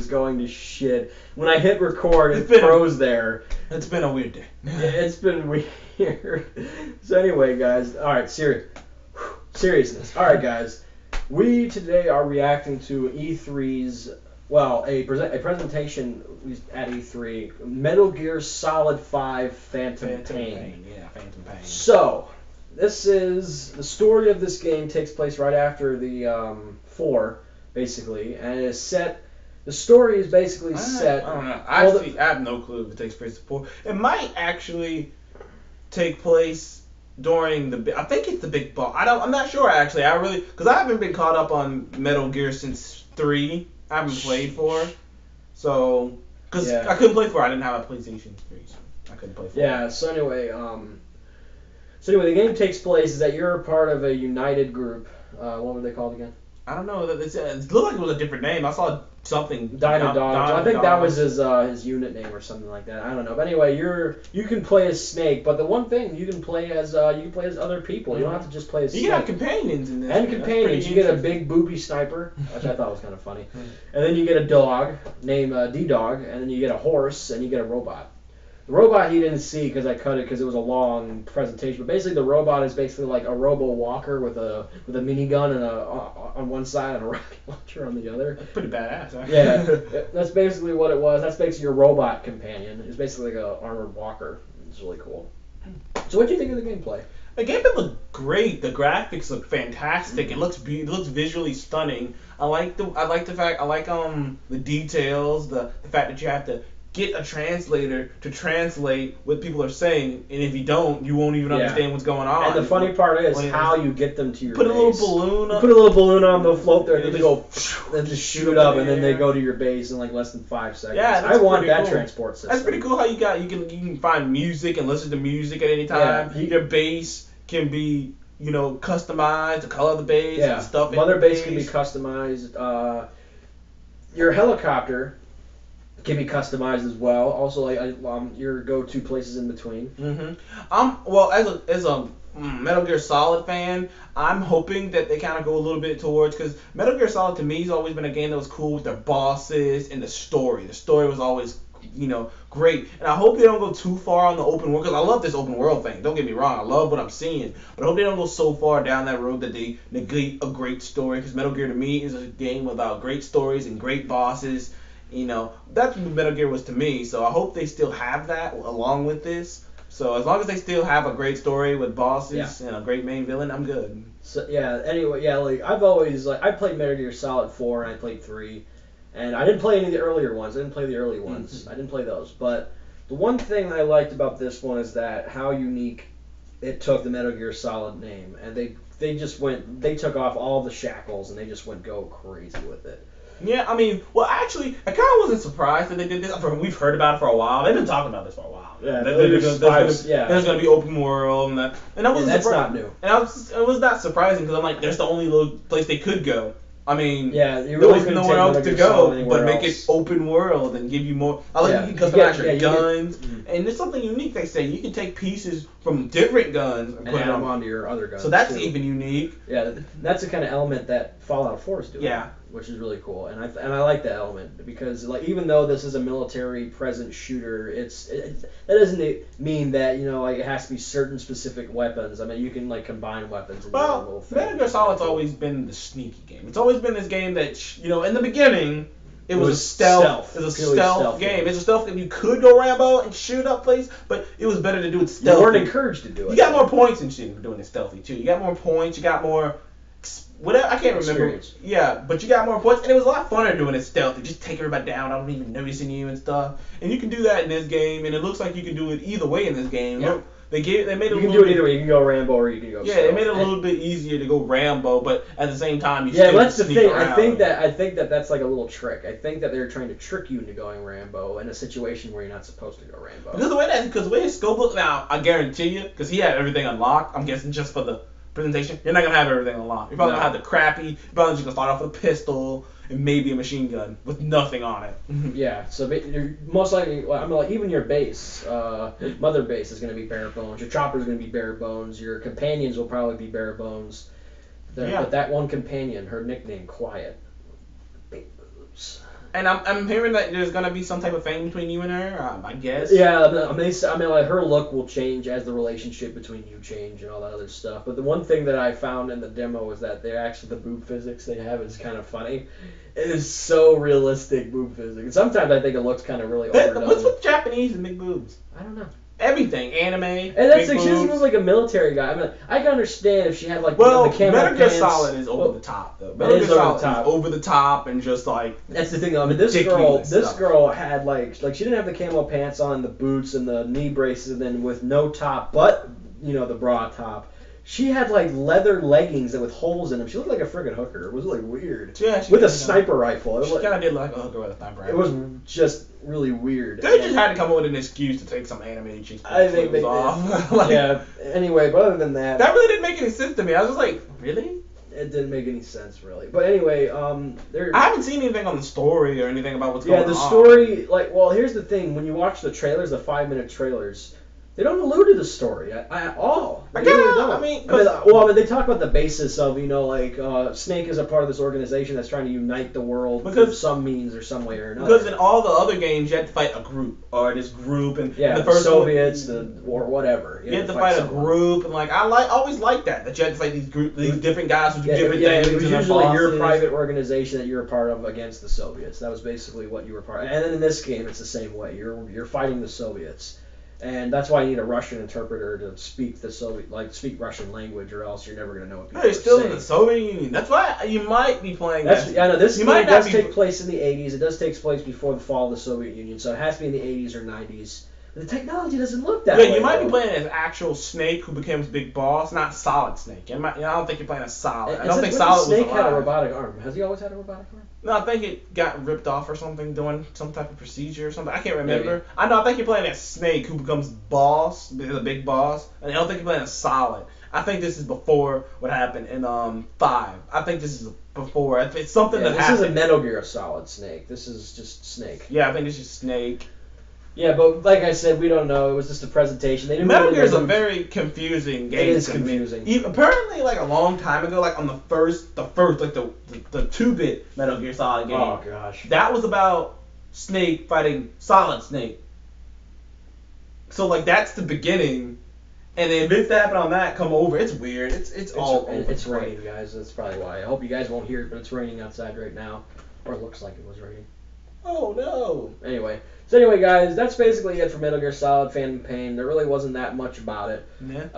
is going to shit. When I hit record, it froze there. It's been a weird day. It's been weird. So anyway, guys. All right, seriousness. All right, guys. We today are reacting to E3's, well, a presentation at E3, Metal Gear Solid 5 Phantom Pain. Yeah, Phantom Pain. So, this is, the story of this game takes place right after the 4, basically, and it is set, the story is basically set. I don't know. I have no clue if it takes place before. It might actually take place during I think it's the big boss. I'm not sure actually. Because I haven't been caught up on Metal Gear since 3. I haven't played 4. So, because I couldn't play 4. I didn't have a PlayStation 3, so I couldn't play 4. Yeah, so anyway, the game takes place is that you're a part of a united group. What were they called again? I don't know. It looked like it was a different name. I saw something. Dino Dog. I think that was his unit name or something like that. I don't know. But anyway, you can play as Snake, but the one thing you can play as other people. You don't have to just play as Snake. You can have companions in this. And companions. You get a big booby sniper, which I thought was kind of funny. And then you get a dog named D-Dog, and then you get a horse, and you get a robot. The robot he didn't see because I cut it because it was a long presentation. But basically, the robot is basically like a robo walker with a minigun and on one side and a rocket launcher on the other. That's pretty badass. Huh? Yeah, that's basically what it was. That's basically your robot companion. It's basically like a armored walker. It's really cool. So, what do you think of the gameplay? The gameplay looked great. The graphics look fantastic. It looks visually stunning. I like the details. The fact that you have to get a translator to translate what people are saying, and if you don't, you won't even understand what's going on. And the funny part is how you get them to your base. Put a little balloon on, they'll float there, and then they go, and just shoot up, and then they go to your base in like less than 5 seconds. Yeah, I want that transport system. That's pretty cool. How you can find music and listen to music at any time. Yeah. Your base can be customized, the color of the base, and stuff. Mother base can be customized. Your helicopter can be customized as well. Also, like your go-to places in between. Well, as a Metal Gear Solid fan, I'm hoping that they kind of go a little bit towards, because Metal Gear Solid to me has always been a game that was cool with their bosses and the story. The story was always great, and I hope they don't go too far on the open world, because I love this open world thing. Don't get me wrong, I love what I'm seeing, but I hope they don't go so far down that road that they negate a great story, because Metal Gear to me is a game about great stories and great bosses. That's what Metal Gear was to me, so I hope they still have that along with this. So as long as they still have a great story with bosses and a great main villain, I'm good. So anyway, like I played Metal Gear Solid 4 and I played 3, and I didn't play any of the earlier ones. I didn't play the early ones. I didn't play those. But the one thing I liked about this one is that how unique it took the Metal Gear Solid name, and they took off all the shackles and they just went go crazy with it. Yeah, I mean, well, actually, I kind of wasn't surprised that they did this. We've heard about it for a while. They've been talking about this for a while. Yeah, there's going to be open world, and that wasn't that's not new. And it was not surprising, because I'm like, there's the only little place they could go. I mean, there was nowhere else to go, but make it open world and give you more. I like you can customize your guns, and there's something unique. They say you can take pieces from different guns and put them onto your other guns. So that's even unique. Yeah, that's the kind of element that Fallout 4 is doing. Yeah. Which is really cool, and I like that element, because even though this is a military present shooter, that doesn't mean that it has to be certain specific weapons. I mean, you can combine weapons. Well, Metal Gear Solid's always been the sneaky game. It's always been this game that in the beginning it was a stealth. It was a stealth game. It's a stealth game. You could go Rambo and shoot up places, but it was better to do it stealthy. You weren't encouraged to do it. You got more points in shooting for doing it stealthy too. You got more points. You got more. Whatever, I can't remember. Yeah, but you got more points, and it was a lot funner doing it stealthy. Just take everybody down, I don't even noticing you and stuff. And you can do that in this game, and it looks like you can do it either way in this game. Yeah. They made it. You can do it either way. You can go Rambo or you can go. Yeah, they made it a little bit easier to go Rambo, but at the same time, that's the thing. Around. I think that that's like a little trick. I think that they're trying to trick you into going Rambo in a situation where you're not supposed to go Rambo. Because the way his scope looks now, I guarantee you, because he had everything unlocked. I'm guessing just for the presentation, you're not gonna have everything unlocked. You're probably gonna have the crappy. You're probably just gonna start off with a pistol and maybe a machine gun with nothing on it. Yeah, so most likely, even your base, mother base is gonna be bare bones. Your chopper is gonna be bare bones. Your companions will probably be bare bones. But that one companion, her nickname, Quiet. Big boobs. And I'm hearing that there's gonna be some type of thing between you and her. I guess. Yeah, I mean, like her look will change as the relationship between you change and all that other stuff. But the one thing that I found in the demo is that they're actually the boob physics they have is kind of funny. It is so realistic boob physics. And sometimes I think it looks kind of really overdone. What's with Japanese and big boobs? I don't know. Everything, anime, and that's big like, she doesn't boobs. look like a military guy. I mean, I can understand if she had like Well, the camo Metal Gear pants. Solid is over Well, the top though. it Metal is Gear over the Solid top. is over the top and just like That's the thing though. I mean, this ridiculous stuff. girl had like she didn't have the camo pants on, the boots and the knee braces, and then with no top, but the bra top. She had like leather leggings that with holes in them. She looked like a friggin' hooker. It was like weird. Yeah, she with a did, sniper rifle. She kind of did like a hooker with a sniper rifle. It was just really weird. They just had to come up with an excuse to take some anime chicks' I think they off. did. Yeah. Anyway, but other than that, That really didn't make any sense to me. I was just like, really? it didn't make any sense really. But anyway, there. I haven't seen anything on the story or anything about what's going on. Yeah, the story, here's the thing. When you watch the trailers, the 5-minute trailers, they don't allude to the story at all. They really don't. They talk about the basis of, Snake is a part of this organization that's trying to unite the world through some means or some way or another. Because in all the other games, you had to fight a group, or this group, and the first Soviets, or whatever. You had to fight a group, and always liked that you had to fight these different guys who do different things. It was and usually your private organization that you were a part of against the Soviets. That was basically what you were part of. And then in this game, it's the same way. You're fighting the Soviets. And that's why you need a Russian interpreter to speak speak Russian language, or else you're never gonna know what people are saying. They're still in the Soviet Union. That's why you might be playing. I know this game does take place in the 80s. It does take place before the fall of the Soviet Union, so it has to be in the 80s or 90s. But the technology doesn't look that way. Yeah, you might be playing as actual Snake who becomes Big Boss, not Solid Snake. I don't think you're playing as Solid. I don't think Solid was alive. Snake had a robotic arm. Has he always had a robotic arm? No, I think it got ripped off or something, doing some type of procedure or something. I can't remember. Maybe. I think you're playing as Snake, who becomes Boss, the Big Boss, and I don't think you're playing as Solid. I think this is before what happened in 5. I think this is before. It's something that happened. This is a Metal Gear Solid Snake. This is just Snake. Yeah, I think this is Snake. Yeah, but like I said, we don't know. It was just a presentation. Metal Gear is a very confusing game. It is confusing. Apparently, a long time ago, on the first, the 2-bit Metal Gear Solid game. Oh gosh. That was about Snake fighting Solid Snake. So that's the beginning, and then bits that happen on that come over. It's weird. It's all over. It's raining, guys. That's probably why. I hope you guys won't hear it, but it's raining outside right now, or it looks like it was raining. Oh no. Anyway, guys, that's basically it for Metal Gear Solid Phantom Pain. There really wasn't that much about it. Yeah. It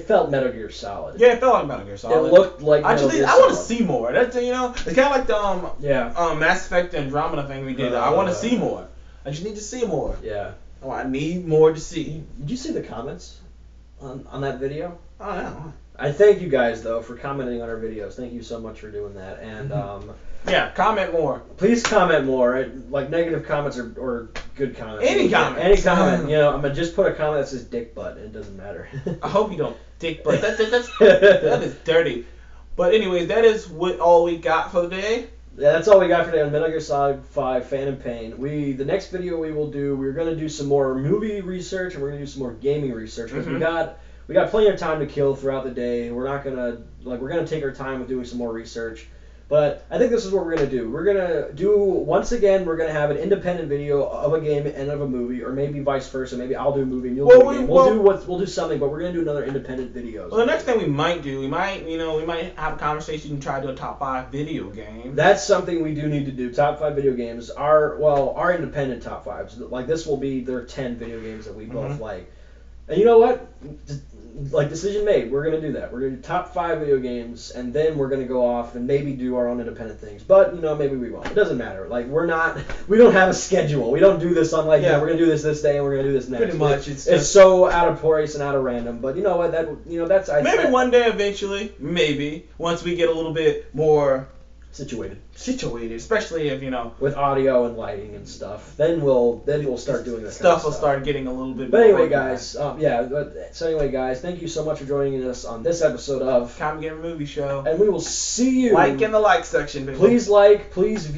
felt Metal Gear Solid. Yeah, it felt like Metal Gear Solid. It looked like Metal Gear Solid. I want to see more. That's it's kind of like the Mass Effect Andromeda thing we did. I want to see more. I just need to see more. Yeah. Oh, I need more to see. Did you see the comments on that video? Oh yeah. I thank you guys though for commenting on our videos. Thank you so much for doing that. And yeah, comment more. Please comment more. Like negative comments or good comments. Any comment. Any comment. I'm gonna just put a comment that says dick butt. And it doesn't matter. I hope you don't dick butt. That is dirty. But anyways, that is all we got for today. Yeah, that's all we got for today on Metal Gear Solid 5 Phantom Pain. The next video we're gonna do some more movie research and we're gonna do some more gaming research because we got plenty of time to kill throughout the day. We're not gonna we're gonna take our time with doing some more research. But I think this is what we're gonna do. We're gonna we're gonna have an independent video of a game and of a movie, or maybe vice versa. Maybe I'll do a movie and you'll do a game. We'll do something, but we're gonna do another independent video. Well, the next thing we might have a conversation and try to do a top 5 video game. That's something we do need to do. Top 5 video games. Our independent top 5s. This will be their 10 video games that we both like. And you know what? Decision made. We're gonna do that. We're gonna do top 5 video games, and then we're gonna go off and maybe do our own independent things. But maybe we won't. It doesn't matter. We don't have a schedule. We don't do this on we're gonna do this day and we're gonna do this next. Pretty much. It's so out of place and out of random. But you know what? That's maybe one day eventually. Maybe once we get a little bit more situated, especially if with audio and lighting and stuff. Then we'll start doing this stuff. Will start getting a little bit. But anyway, guys, guys, thank you so much for joining us on this episode of Common Gamer Movie Show. And we will see you. Like in the like section, baby. Please like, please view.